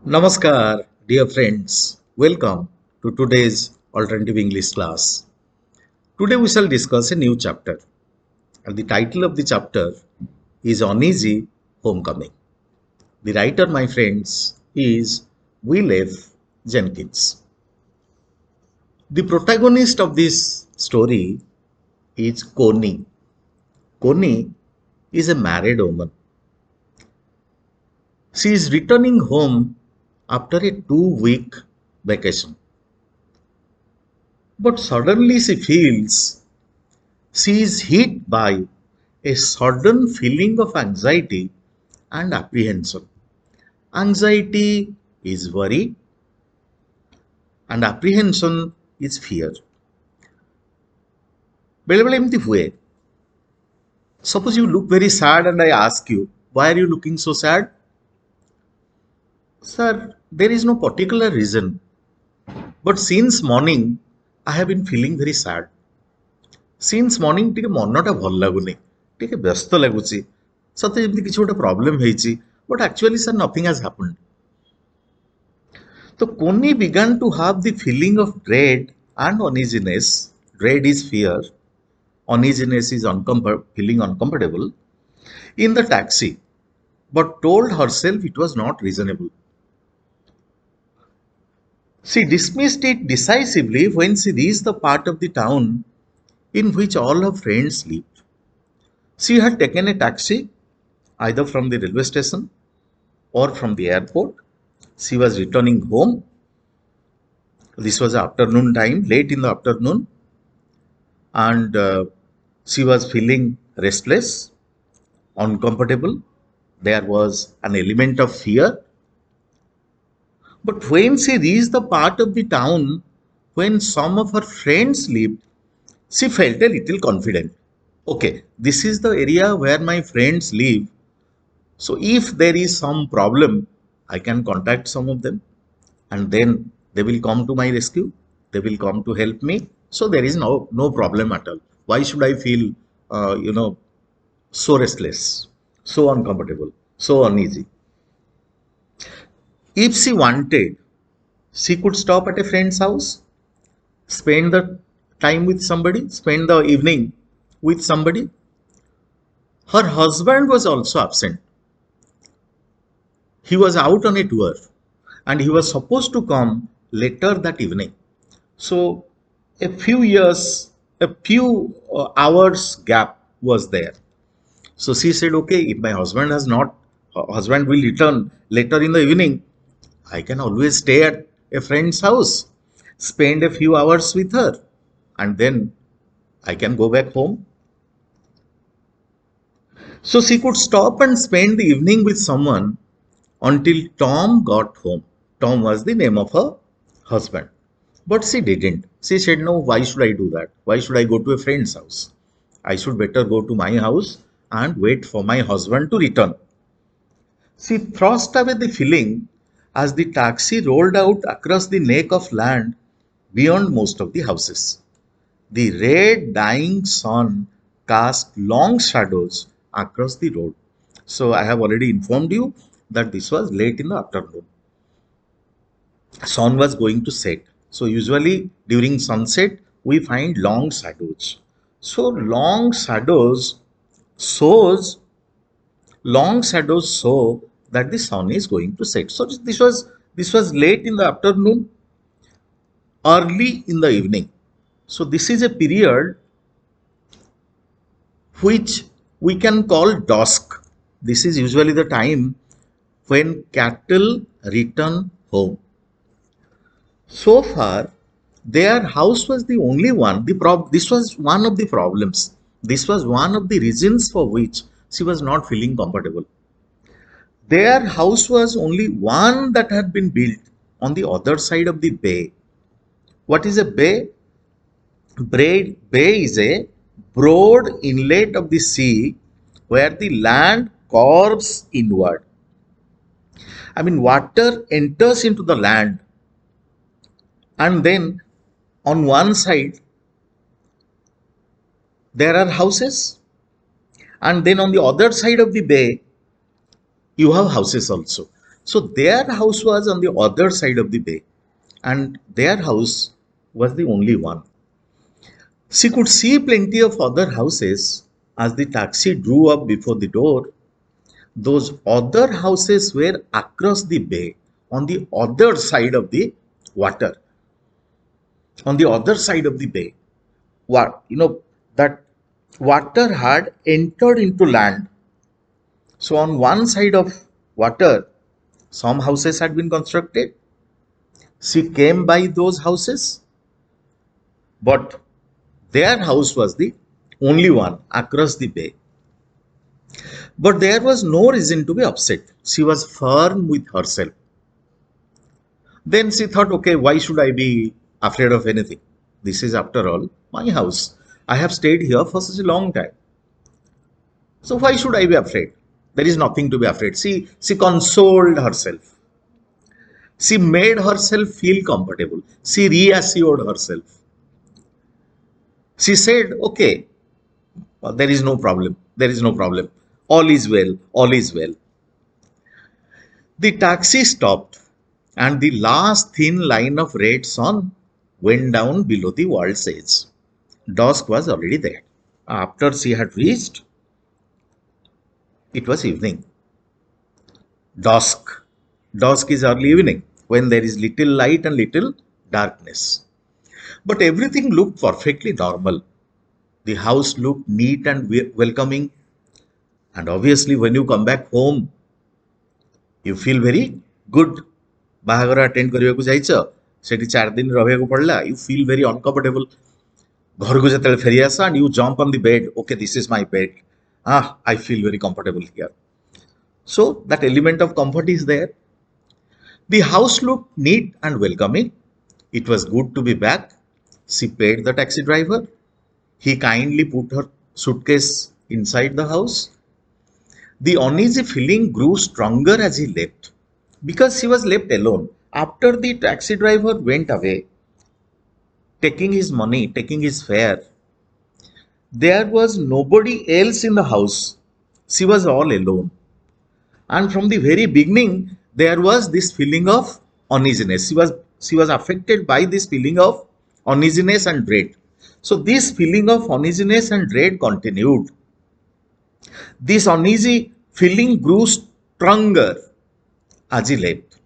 Namaskar, dear friends. Welcome to today's alternative English class. Today we shall discuss a new chapter, and the title of the chapter is Uneasy Homecoming. The writer, my friends, is Will F. Jenkins. The protagonist of this story is Connie. Connie is a married woman. She is returning home after a 2-week vacation. But suddenly she feels she is hit by a sudden feeling of anxiety and apprehension. Anxiety is worry and apprehension is fear. बेले एमती हुए. Suppose you look very sad and I ask you, why are you looking so sad? Sir, there is no particular reason. But since morning, I have been feeling very sad. Since morning ଟିକେ ମନଟା ଭଲ ଲାଗୁନି, ଟିକେ ବ୍ୟସ୍ତ ଲାଗୁଛି, ସତେ ଯେମିତି କିଛି ଗୋଟେ ପ୍ରୋବ୍ଲେମ ହେଇଛି, but actually sir nothing has happened. So Connie began to have the feeling of dread and uneasiness. Dread is fear, uneasiness is feeling uncomfortable in the taxi, but told herself it was not reasonable. She dismissed it decisively when she reached the part of the town in which all her friends lived. She had taken a taxi either from the railway station or from the airport. She was returning home. This was afternoon time, late in the afternoon, and she was feeling restless, uncomfortable. There was an element of fear. But when she reached the part of the town when some of her friends lived, she felt a little confident. Okay, this is the area where my friends live. So if there is some problem, I can contact some of them and then they will come to my rescue. They will come to help me. So there is no problem at all. Why should I feel, so restless, so uncomfortable, so uneasy? If she wanted, she could stop at a friend's house, spend the time with somebody, spend the evening with somebody. Her husband was also absent. He was out on a tour and he was supposed to come later that evening. So a few hours gap was there. So she said, okay, if my husband will return later in the evening, I can always stay at a friend's house, spend a few hours with her, and then I can go back home. So she could stop and spend the evening with someone until Tom got home. Tom was the name of her husband. But she didn't. She said, no, why should I do that? Why should I go to a friend's house? I should better go to my house and wait for my husband to return. She thrust away the feeling as the taxi rolled out across the neck of land beyond most of the houses. The red dying sun cast long shadows across the road. So I have already informed you that this was late in the afternoon. Sun was going to set. So usually during sunset we find long shadows. So long shadows show that the sun is going to set. So this was late in the afternoon, early in the evening. So this is a period which we can call dusk. This is usually the time when cattle return home. So far, their house was the only one. This was one of the problems. This was one of the reasons for which she was not feeling comfortable. Their house was only one that had been built on the other side of the bay. What is a bay? Bay is a broad inlet of the sea where the land curves inward. I mean, water enters into the land, and then on one side there are houses, and then on the other side of the bay you have houses also. So their house was on the other side of the bay, and their house was the only one. She could see plenty of other houses as the taxi drew up before the door. Those other houses were across the bay on the other side of the water, on the other side of the bay. What that water had entered into land. So on one side of water, some houses had been constructed. She came by those houses, but their house was the only one across the bay. But there was no reason to be upset. She was firm with herself. Then she thought, okay, why should I be afraid of anything? This is, after all, my house. I have stayed here for such a long time. So why should I be afraid? There is nothing to be afraid. She consoled herself. She made herself feel comfortable. She reassured herself. She said, okay, there is no problem. There is no problem. All is well. All is well. The taxi stopped, and the last thin line of red sun went down below the world's edge. Dusk was already there. After she had reached, it was evening. Dusk. Dusk is early evening, when there is little light and little darkness. But everything looked perfectly normal. The house looked neat and welcoming. And obviously, when you come back home, you feel very good. ବାହାଘର attend କରିବାକୁ ଯାଇଛ, ସେଠି 4 ଦିନ ରହିବାକୁ ପଡିଲା, you feel very uncomfortable. ଘରକୁ ଯେତେବେଳେ ଫେରି ଆସ and you jump on the bed, okay, this is my bed. I feel very comfortable here. So that element of comfort is there. The house looked neat and welcoming. It was good to be back. She paid the taxi driver. He kindly put her suitcase inside the house. The uneasy feeling grew stronger as he left, because she was left alone. After the taxi driver went away, taking his money, taking his fare, there was nobody else in the house. She was all alone. And from the very beginning, there was this feeling of uneasiness. She was affected by this feeling of uneasiness and dread. So this feeling of uneasiness and dread continued. This uneasy feeling grew stronger as he left.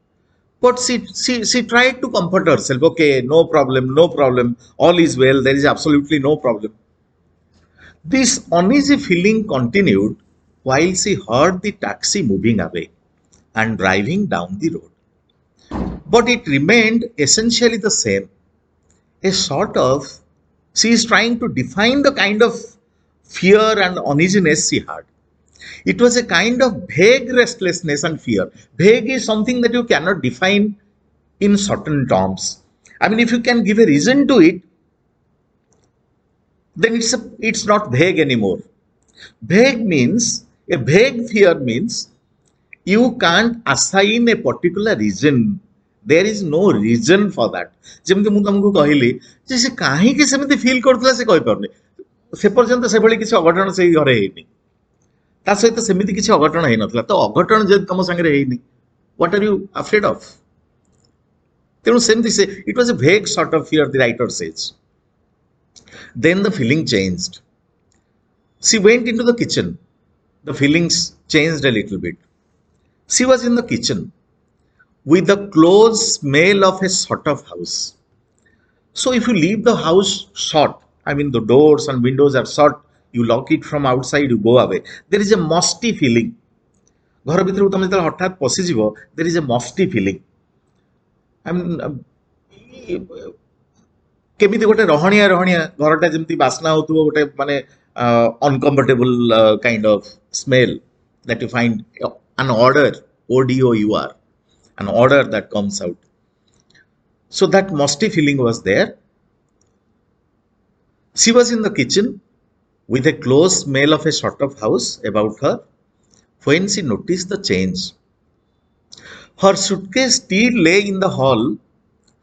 But she tried to comfort herself. Okay, no problem, no problem. All is well. There is absolutely no problem. This uneasy feeling continued while she heard the taxi moving away and driving down the road. But it remained essentially the same. A sort of, she is trying to define the kind of fear and uneasiness she had. It was a kind of vague restlessness and fear. Vague is something that you cannot define in certain terms. I mean, if you can give a reason to it, then it's not vague anymore. A vague fear means you can't assign a particular reason. There is no reason for that. ଯେମିତି ମୁଁ ତମକୁ କହିଲି ଯେ ସେ କାହିଁକି ସେମିତି feel କରୁଥିଲା ସେ କହିପାରୁନି, ସେ ପର୍ଯ୍ୟନ୍ତ ସେଭଳି କିଛି ଅଘଟଣ ସେଇ ଘରେ ହେଇନି, ତା ସହିତ ସେମିତି କିଛି ଅଘଟଣ ହେଇନଥିଲା। ତ ଅଘଟଣ ଯଦି ତମ ସାଙ୍ଗରେ ହେଇନି, what are you afraid of? ତେଣୁ ସେମିତି ସେ, it was a vague sort of fear, the writer says. Then the feeling changed. She went into the kitchen. The feelings changed a little bit. She was in the kitchen with the close smell of a sort of house. So if you leave the house shut, I mean the doors and windows are shut, you lock it from outside, you go away, there is a musty feeling. ଘର ଭିତରକୁ ତମେ ଯେତେବେଳେ ହଠାତ୍ ପଶିଯିବ, there is a musty feeling. I mean, କେମିତି ଗୋଟେ ରହଣିଆ ରହଣିଆ ଘରଟା ଯେମିତି ବାସ୍ନା ହଉଥିବ, ଗୋଟେ ମାନେ uncomfortable kind of smell that you find, an odor, ODOUR, an odor that comes out. So that musty feeling was there. She was in the kitchen with a close smell of a sort of house about her when she noticed the change. Her suitcase still lay in the hall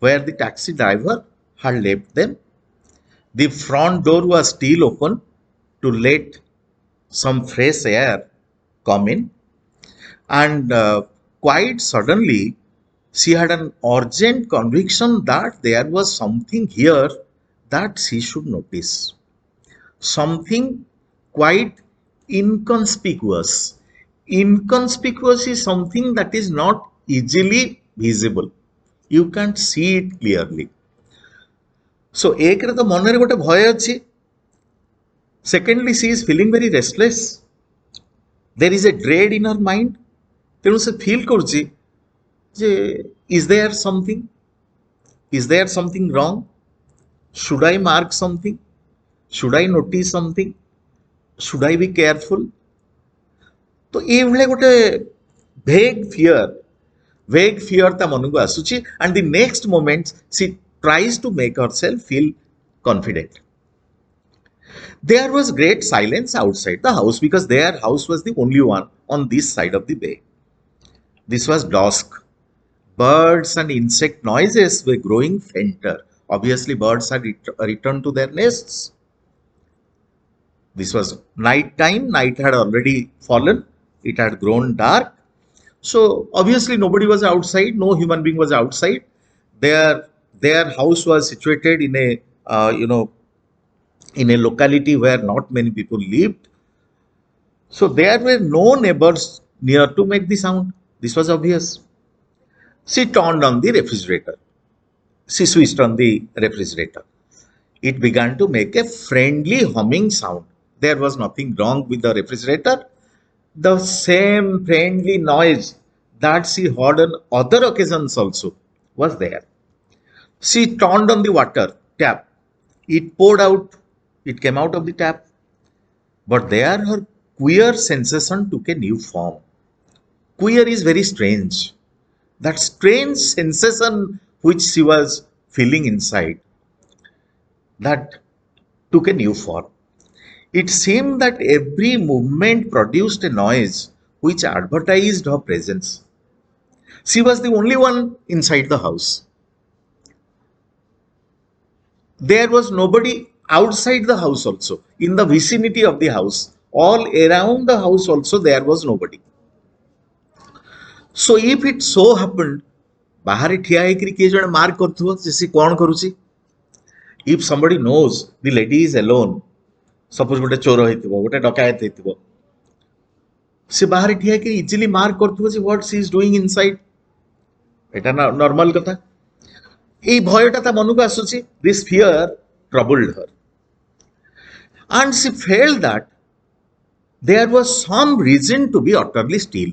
where the taxi driver had left them. The front door was still open to let some fresh air come in, and quite suddenly, she had an urgent conviction that there was something here that she should notice. Something quite inconspicuous. Inconspicuous is something that is not easily visible. You can't see it clearly. So, ekre to manare gote bhaya achi. Secondly, she is feeling very restless. There is a dread in her mind. ତେଣୁ ସେ feel କରୁଛି ଯେ is there something? Is there something wrong? Should I mark something? Should I notice something? Should I be careful? तो ଏଇଭଳିଆ ଗୋଟେ vague fear ତା ମନକୁ ଆସୁଛି and the next moment she tries to make herself feel confident. There was great silence outside the house because their house was the only one on this side of the bay. This was dusk. Birds and insect noises were growing fainter. Obviously, birds had returned to their nests. This was night time. Night had already fallen. It had grown dark. So, obviously, nobody was outside. No human being was outside. Their house was situated in a locality where not many people lived. So, there were no neighbors near to make the sound. This was obvious. She turned on the refrigerator. She switched on the refrigerator. It began to make a friendly humming sound. There was nothing wrong with the refrigerator. The same friendly noise that she heard on other occasions also was there. She turned on the water tap. It poured out. It came out of the tap. But there her queer sensation took a new form. Queer is very strange. That strange sensation which she was feeling inside, that took a new form. It seemed that every movement produced a noise which advertised her presence. She was the only one inside the house. There was nobody outside the house also, in the vicinity of the house. All around the house also there was nobody. So if it so happened, बाहर ठिया होकर किए जने mark करथुव जे सी कोन करूची. If somebody knows the lady is alone, suppose गोटे चोर होइतिबो, गोटे डकायत होइतिबो, से बाहर ठिया होकर इजीली मार्क करथुव जे what she is doing inside. एटा नॉर्मल कथा. এই ভয়টা তা মনକୁ ଆସୁଛି. This fear troubled her. And she felt that there was some reason to be utterly still.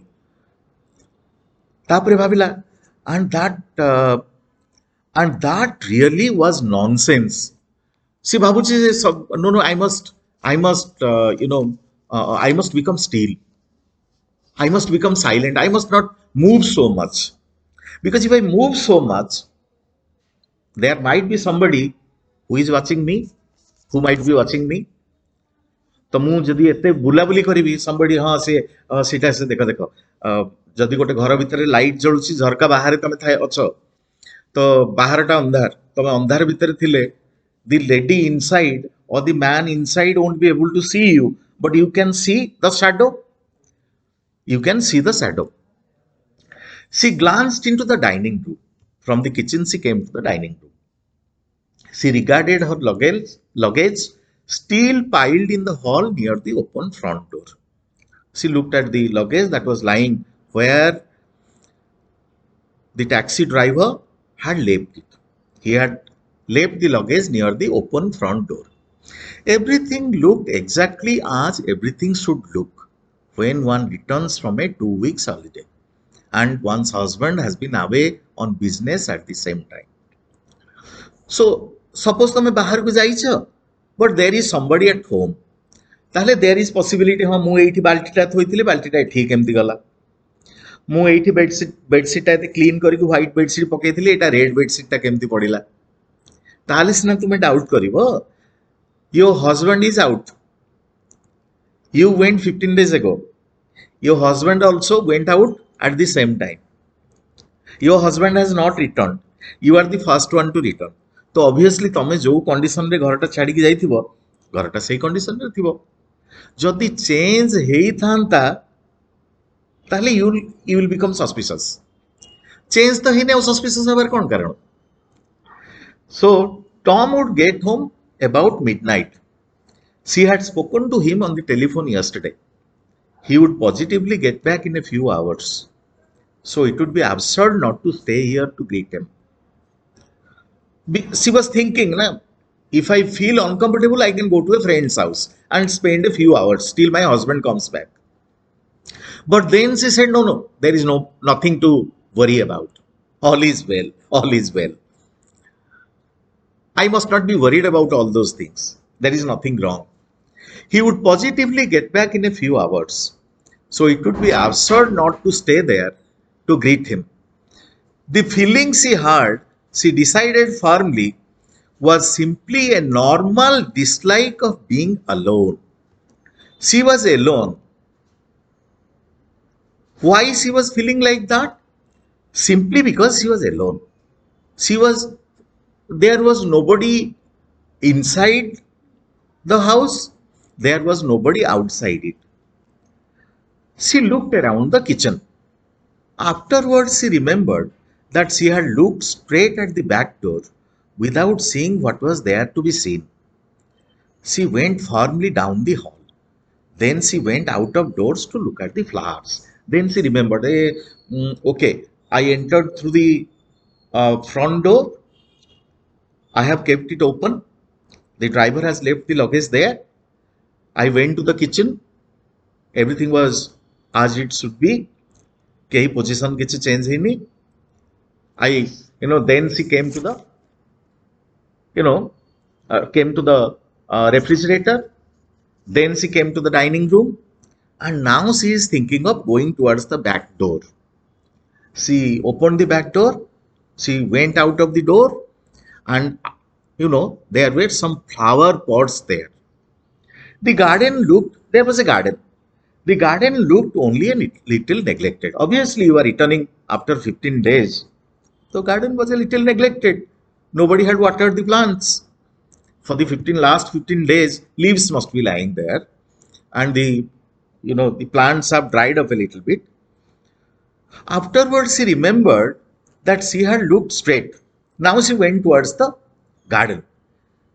ତାପରେ ଭାବିଲା and that really was nonsense. she ଭାବୁଛି ଯେ no I must become still. I must become silent. I must not move so much, because if I move so much, there might be somebody who is watching me, who might be watching me. तो मु जदि एते बुलाबुली करी somebody हाँ से सीटा से देखो देखो जदि गोटे घर भितर लाइट जलुची, झरका बाहर तमे थाए अछ, तो बाहरटा अंधार, तमे अंधार भितर थिले the lady inside or the man inside won't be able to see you, but you can see the shadow. You can see the shadow. She glanced into the dining room. From the kitchen she came to the dining room. She regarded her luggage still piled in the hall near the open front door. She looked at the luggage that was lying where the taxi driver had left it. He had left the luggage near the open front door. Everything looked exactly as everything should look when one returns from a 2 weeks holiday and one's husband has been away on business at the same time. So, suppose तुम बाहर को जाइछ, but there is somebody at home. ताहले there is possibility हाँ मु एठी बाल्टीटा थोइथिले, बाल्टीटा ठीक एमती गला. मु एठी बेडशीट एते क्लीन करिक व्हाइट बेडशीट पकेइथिले, एटा रेड बेडशीटटा केमती पडिला. ताहले सिना तुमे doubt करिवो. Your husband is out. You went 15 days ago. Your husband also went out at the same time. Your husband has not returned. You are the first one to return. तो obviously तमे जो condition रे घरटा छाड़ी की जाइथिबो, घरटा सेही condition रे थिबो. जदि चेंज हेई थांता ତାହେଲେ you will become suspicious. Change ତ ହେଇନି ଆଉ suspicious ହେବାର କ'ଣ କାରଣ? So Tom would get home about midnight. She had spoken to him on the telephone yesterday. He would positively get back in a few hours. So it would be absurd not to stay here to greet him. She was thinking, na, if I feel uncomfortable, I can go to a friend's house and spend a few hours till my husband comes back. But then she said, no, no, there is nothing to worry about. All is well. All is well. I must not be worried about all those things. There is nothing wrong. He would positively get back in a few hours. So it would be absurd not to stay there to greet him. The feeling she had, she decided firmly, was simply a normal dislike of being alone. She was alone. Why she was feeling like that? Simply because she was alone. There was nobody inside the house, there was nobody outside it. She looked around the kitchen. Afterwards, she remembered that she had looked straight at the back door without seeing what was there to be seen. She went firmly down the hall. Then she went out of doors to look at the flowers. Then she remembered, okay, I entered through the front door. I have kept it open. The driver has left the luggage there. I went to the kitchen. Everything was as it should be. Kehi position kichhi change ହେଇନି. Then she came to the, refrigerator. Then she came to the dining room. And now she is thinking of going towards the back door. She opened the back door. She went out of the door. And, there were some flower pots there. There was a garden. The garden looked only a little neglected. Obviously, you are returning after 15 days. The garden was a little neglected. Nobody had watered the plants. For the last 15 days, leaves must be lying there. And the plants have dried up a little bit. Afterwards, she remembered that she had looked straight. Now she went towards the garden.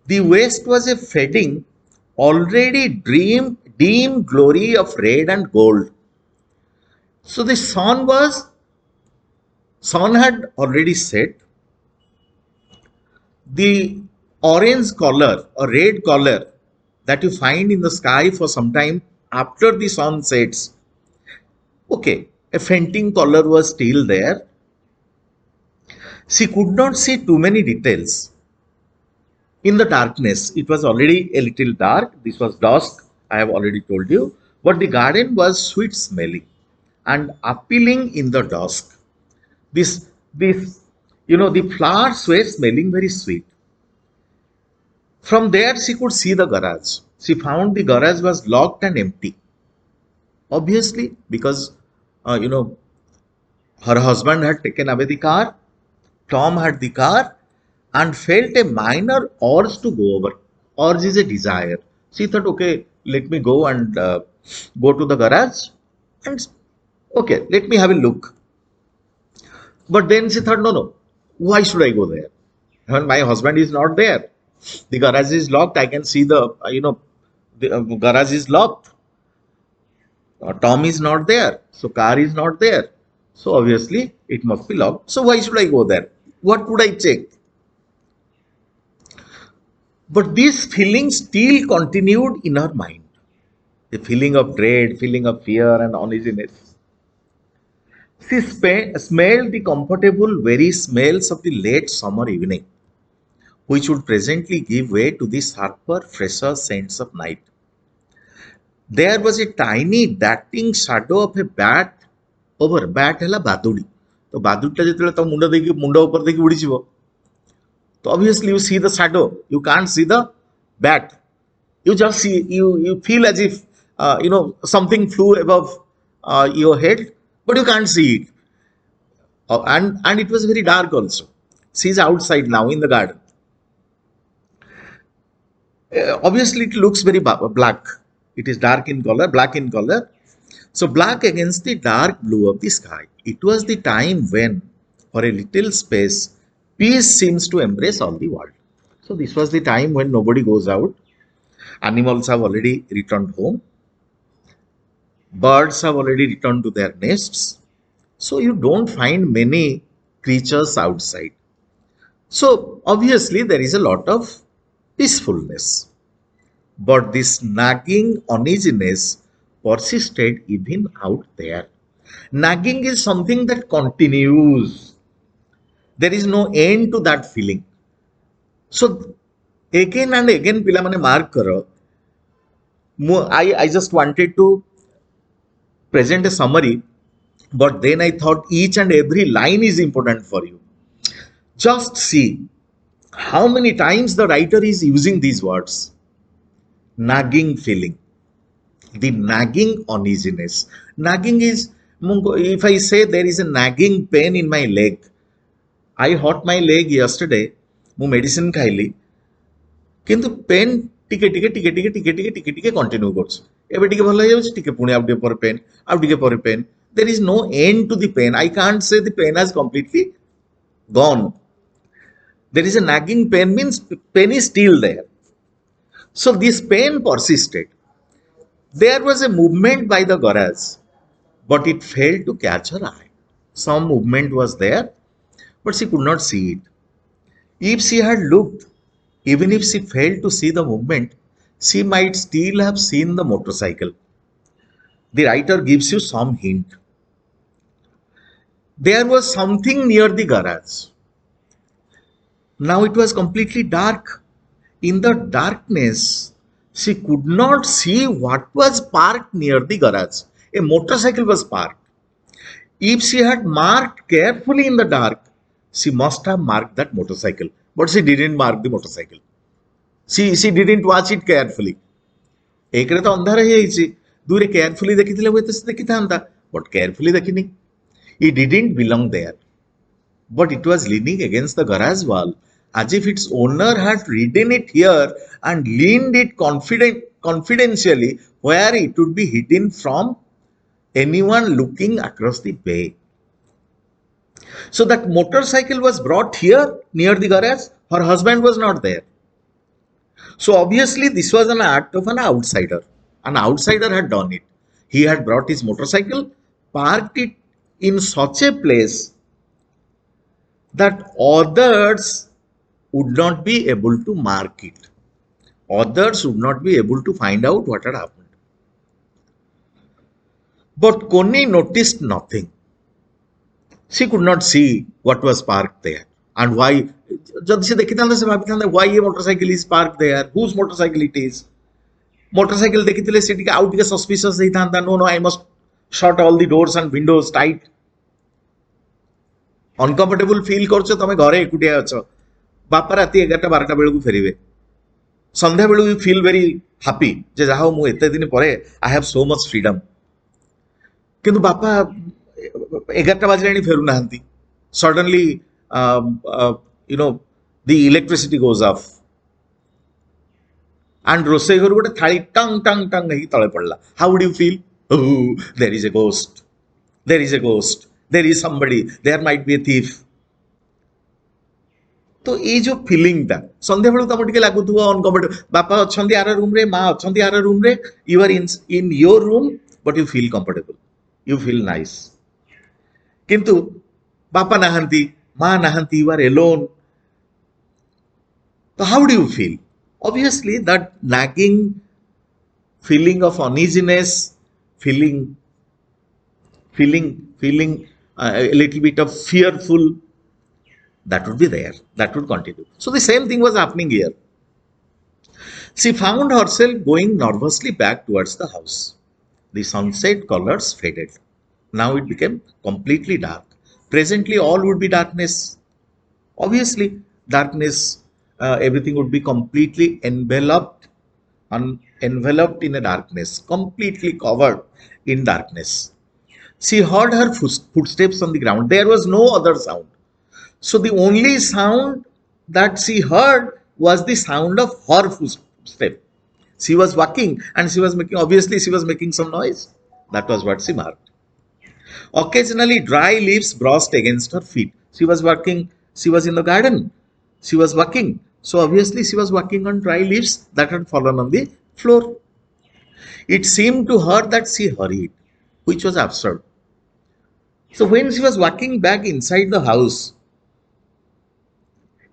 The west was a fading, already dim glory of red and gold. So the sun had already set. The orange color or red color that you find in the sky for some time after the sun sets, okay, a fainting color was still there. She could not see too many details. In the darkness, it was already a little dark. This was dusk, I have already told you. But the garden was sweet smelling and appealing in the dusk. The flowers were smelling very sweet. From there, she could see the garage. She found the garage was locked and empty. Obviously, because, her husband had taken away the car, Tom had the car, and felt a minor urge to go over. Urge is a desire. She thought, okay, let me go and go to the garage and, okay, let me have a look. But then she thought, no, why should I go there? When my husband is not there, the garage is locked. I can see the garage is locked. Tom is not there. So car is not there. So obviously it must be locked. So why should I go there? What would I check? But this feeling still continued in her mind. The feeling of dread, feeling of fear and uneasiness. She smelled the comfortable, very smells of the late summer evening, which would presently give way to the sharper, fresher scents of night. There was a tiny darting shadow of a bat over. Bat hela badudi. So badudta jetele ta munda upar deki udichibo. So obviously you see the shadow. You can't see the bat. You just see, you feel as if something flew above your head, but you can't see it. And it was very dark also. She's outside now in the garden. Obviously it looks very black. It is dark in color, black in color. So black against the dark blue of the sky. It was the time when, for a little space, peace seems to embrace all the world. So this was the time when nobody goes out. Animals have already returned home. Birds have already returned to their nests. So you don't find many creatures outside. So obviously there is a lot of peacefulness. But this nagging uneasiness persisted even out there. Nagging is something that continues. There is no end to that feeling. So again and again, ପିଲାମାନେ mark କର. I just wanted to present a summary, but then I thought each and every line is important for you. Just see how many times the writer is using these words. Nagging feeling, the nagging uneasiness. Nagging is, if I say there is a nagging pain in my leg, I hurt my leg yesterday, ମୁଁ medicine ଖାଇଲି, କିନ୍ତୁ pain ଟିକେ ଟିକେ ଟିକେ ଟିକେ ଟିକେ ଟିକେ ଟିକେ ଟିକେ କଣ୍ଟିନ୍ୟୁ କରୁଛି। ଏବେ ଟିକେ ଭଲ ହେଇଯାଉଛି, ଟିକେ ପୁଣି ଆଉ ଟିକେ ପରେ ପେନ୍, ଆଉ ଟିକେ ପରେ pain. There is no end to the pain. I can't say the pain has completely gone. There is a nagging pain, means pain is still there. So this pain persisted. There was a movement by the garage, but it failed to catch her eye. Some movement was there, but she could not see it. If she had looked, even if she failed to see the movement, she might still have seen the motorcycle. The writer gives you some hint. There was something near the garage. Now it was completely dark. In the darkness, she could not see what was parked near the garage. A motorcycle was parked. If she had marked carefully in the dark, she must have marked that motorcycle. But she didn't mark the motorcycle. She didn't watch it carefully. एकरे तो अंधार ହେଇଯାଇଛି, दूरे carefully ଦେଖିଥିଲେ ହୁଏତ ସେ ଦେଖିଥାନ୍ତା, but carefully ଦେଖିନି. It didn't belong there, but it was leaning against the garage wall, as if its owner had ridden it here and leaned it confidentially where it would be hidden from anyone looking across the bay. So that motorcycle was brought here near the garage. Her husband was not there. So obviously this was an act of an outsider. An outsider had done it. He had brought his motorcycle, parked it in such a place that others would not be able to mark it. Others would not be able to find out what had happened. But Connie noticed nothing. She could not see what was parked there and why. Jab se dekhithanda se bhabithanda why a motorcycle is parked there, whose motorcycle it is. Motorcycle dekhithile se tika out tika suspicious heithanda. No, I must shut all the doors and windows tight. Uncomfortable feel करछो तमे घरे एकुटिया अछ, बापा राति 11-12 बेलू फेरिबे, संध्या बेलू you feel very happy जे जाहो मु एते दिन परे I have so much freedom, किंतु बापा 11 बाजलाणी फेरु नाहंती. Suddenly you know the electricity goes off and रोसे घर गोटे थाली टंग टंग टंग हेकी तळे पडला. How would you feel? There is a ghost, there is a ghost, there is somebody, there might be a thief. तो ये जो फीलिंग ता संध्या बेलू तुम टिके लागुथुव अनकम्फर्टेबल. बापा अछंती आर रूम रे, माँ अछंती आर रूम रे, you are in your room but you feel comfortable, you feel nice. किंतु बापा नाहंती, माँ नाहंती, यू आर एलोन. तो how do you feel? Obviously that nagging feeling of uneasiness, feeling a little bit of fearful, that would be there, that would continue. So the same thing was happening here. She found herself going nervously back towards the house. The sunset colors faded. Now it became completely dark. Presently all would be darkness. Obviously darkness, everything would be completely enveloped in a darkness, completely covered in darkness. She heard her footsteps on the ground. There was no other sound. So the only sound that she heard was the sound of her footsteps. She was walking and she was making, obviously she was making some noise. That was what she marked. Occasionally, dry leaves brushed against her feet. She was working, she was in the garden, she was working. So, obviously, she was working on dry leaves that had fallen on the floor. It seemed to her that she hurried, which was absurd. So, when she was walking back inside the house,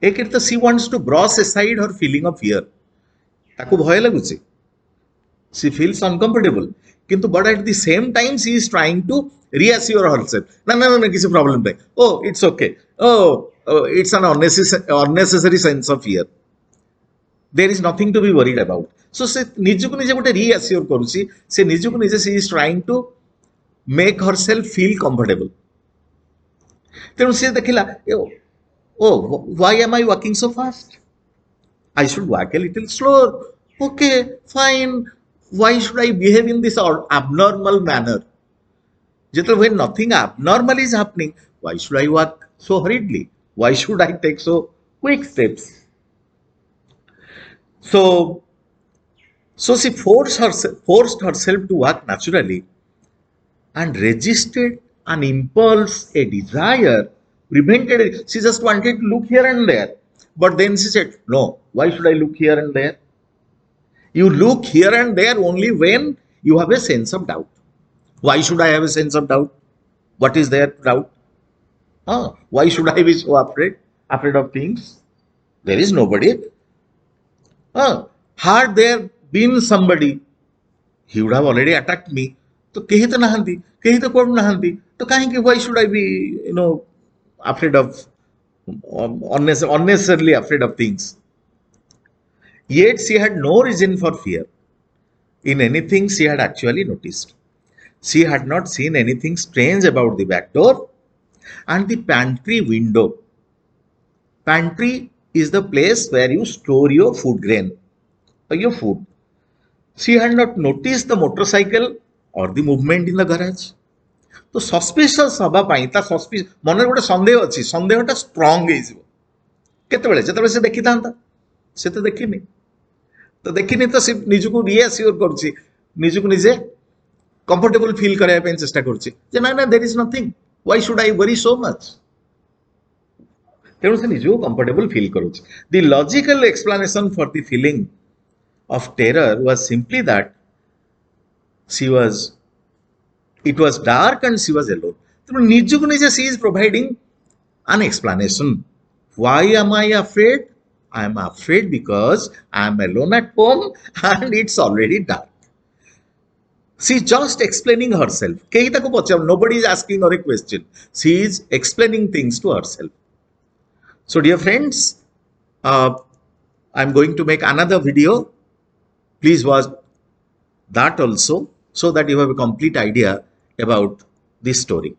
she wants to brush aside her feeling of fear. ତାକୁ ଭୟ ଲାଗୁଛି. She feels uncomfortable. But at the same time, she is trying to reassure herself. No, କିଛି problem ନାହିଁ. Oh, it's okay. It's an unnecessary sense of fear. There is nothing to be worried about. So, ସେ ନିଜକୁ ନିଜେ ଗୋଟେ reassure କରୁଛି. ସେ ନିଜକୁ ନିଜେ she is trying to make herself feel comfortable. ତେଣୁ ସେ ଦେଖିଲା, oh, why am I walking so fast? I should walk a little slower. Okay, fine. Why should I behave in this abnormal manner? When nothing abnormal is happening, why should I walk so hurriedly? Why should I take so quick steps? So she forced herself to walk naturally and resisted an impulse, a desire, prevented it. She just wanted to look here and there. But then she said, no, why should I look here and there? You look here and there only when you have a sense of doubt. Why should I have a sense of doubt? What is there to doubt? Why should I be so afraid of things? There is nobody. Had there been somebody, he would have already attacked me. तो केही तो नहांती, केही तो कोण नहांती, तो काहे why should I be, afraid of, unnecessarily afraid of things? Yet she had no reason for fear in anything she had actually noticed. She had not seen anything strange about the back door and the pantry window. Pantry is the place where you store your food grain or your food. She had not noticed the motorcycle or the movement in the garage. तो suspicious हवा पाई ता मन गोटे सन्देह अच्छी सन्देहटा स्ट्रंग केतबेले जेतबेले से देखी था से तो देखिनी तो से निजको रिएश्योर करुछि निजको निजे कंफर्टेबल फील कराया पे चेष्टा करुछि जे ना there is nothing why should I worry so much तेणु से निजको कंफर्टेबल फील करुछि the logical explanation for the feeling of terror was simply that it was dark and she was alone. So निजको निजे she is providing an explanation. Why am I afraid? I am afraid because I am alone at home and it's already dark. She is just explaining herself. केही ताको पचार, nobody is asking her a question. She is explaining things to herself. So dear friends, I am going to make another video. Please watch that also so that you have a complete idea about this story.